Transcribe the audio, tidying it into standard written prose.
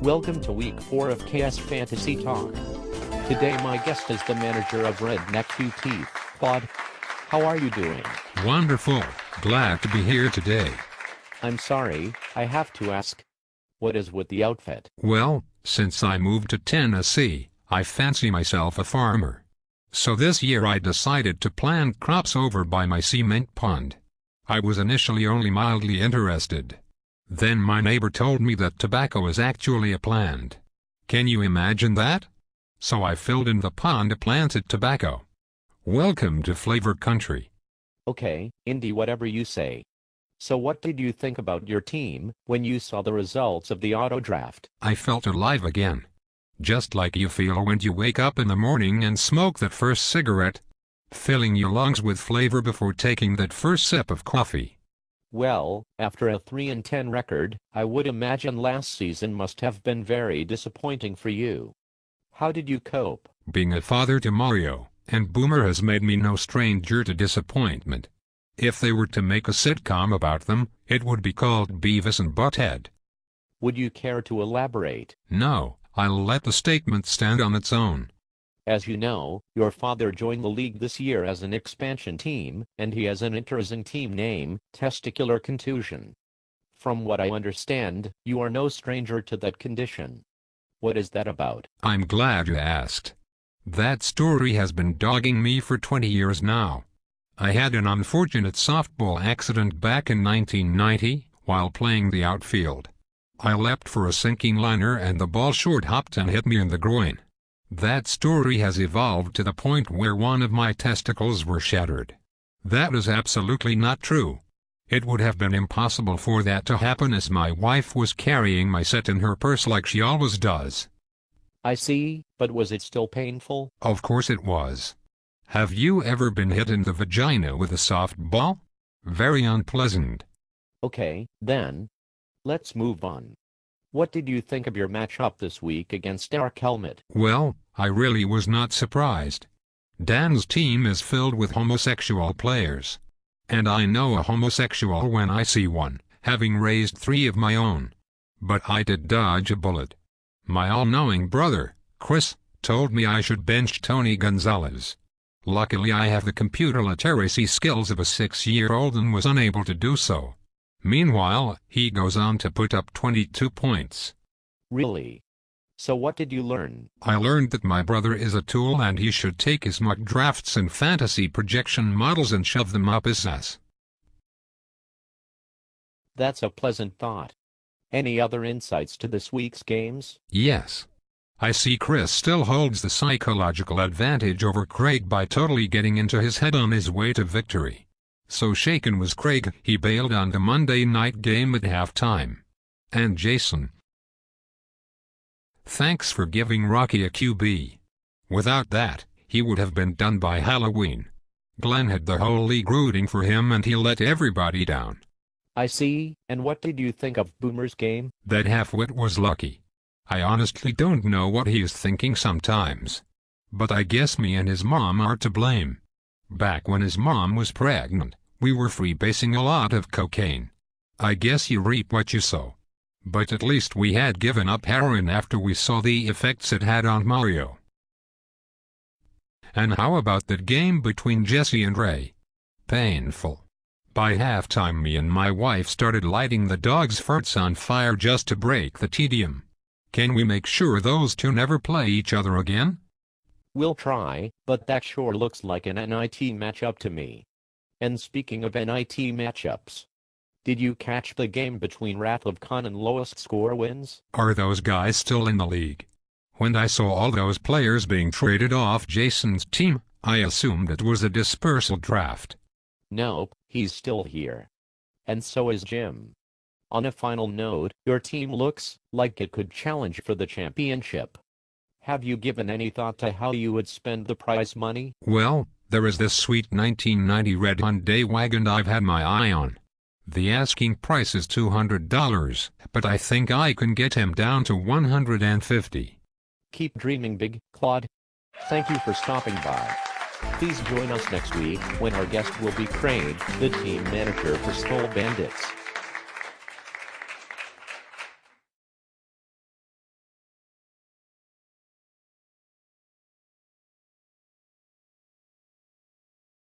Welcome to week 4 of KS Fantasy Talk. Today my guest is the manager of Redneck QT, Claude. How are you doing? Wonderful. Glad to be here today. I'm sorry, I have to ask. What is with the outfit? Well, since I moved to Tennessee, I fancy myself a farmer. So this year I decided to plant crops over by my cement pond. I was initially only mildly interested. Then my neighbor told me that tobacco is actually a plant. Can you imagine that? So I filled in the pond and planted tobacco. Welcome to Flavor Country. Okay, Indy, whatever you say. So what did you think about your team when you saw the results of the auto draft? I felt alive again. Just like you feel when you wake up in the morning and smoke that first cigarette, filling your lungs with flavor before taking that first sip of coffee. Well, after a 3-10 record, I would imagine last season must have been very disappointing for you. How did you cope? Being a father to Mario and Boomer has made me no stranger to disappointment. If they were to make a sitcom about them, it would be called Beavis and Butthead. Would you care to elaborate? No, I'll let the statement stand on its own. As you know, your father joined the league this year as an expansion team, and he has an interesting team name, Testicular Contusion. From what I understand, you are no stranger to that condition. What is that about? I'm glad you asked. That story has been dogging me for 20 years now. I had an unfortunate softball accident back in 1990, while playing the outfield. I leapt for a sinking liner and the ball short-hopped and hit me in the groin. That story has evolved to the point where one of my testicles were shattered. That is absolutely not true. It would have been impossible for that to happen as my wife was carrying my set in her purse like she always does. I see, but was it still painful? Of course it was. Have you ever been hit in the vagina with a softball? Very unpleasant. Okay, then. Let's move on. What did you think of your matchup this week against Dark Helmet? Well, I really was not surprised. Dan's team is filled with homosexual players. And I know a homosexual when I see one, having raised 3 of my own. But I did dodge a bullet. My all-knowing brother, Chris, told me I should bench Tony Gonzalez. Luckily I have the computer literacy skills of a 6-year-old and was unable to do so. Meanwhile, he goes on to put up 22 points. Really? So what did you learn? I learned that my brother is a tool and he should take his mock drafts and fantasy projection models and shove them up his ass. That's a pleasant thought. Any other insights to this week's games? Yes. I see Chris still holds the psychological advantage over Craig by totally getting into his head on his way to victory. So shaken was Craig, he bailed on the Monday night game at halftime. And Jason. Thanks for giving Rocky a QB. Without that, he would have been done by Halloween. Glenn had the whole league rooting for him and he let everybody down. I see, and what did you think of Boomer's game? That half-wit was lucky. I honestly don't know what he is thinking sometimes. But I guess me and his mom are to blame. Back when his mom was pregnant, we were freebasing a lot of cocaine. I guess you reap what you sow. But at least we had given up heroin after we saw the effects it had on Mario. And how about that game between Jesse and Ray? Painful. By halftime me and my wife started lighting the dog's farts on fire just to break the tedium. Can we make sure those two never play each other again? We'll try, but that sure looks like an NIT matchup to me. And speaking of NIT matchups, did you catch the game between Wrath of Khan and Lowest Score Wins? Are those guys still in the league? When I saw all those players being traded off Jason's team, I assumed it was a dispersal draft. Nope, he's still here. And so is Jim. On a final note, your team looks like it could challenge for the championship. Have you given any thought to how you would spend the prize money? Well, there is this sweet 1990 red Hyundai wagon I've had my eye on. The asking price is $200, but I think I can get him down to $150. Keep dreaming big, Claude. Thank you for stopping by. Please join us next week when our guest will be Craig, the team manager for Skull Bandits.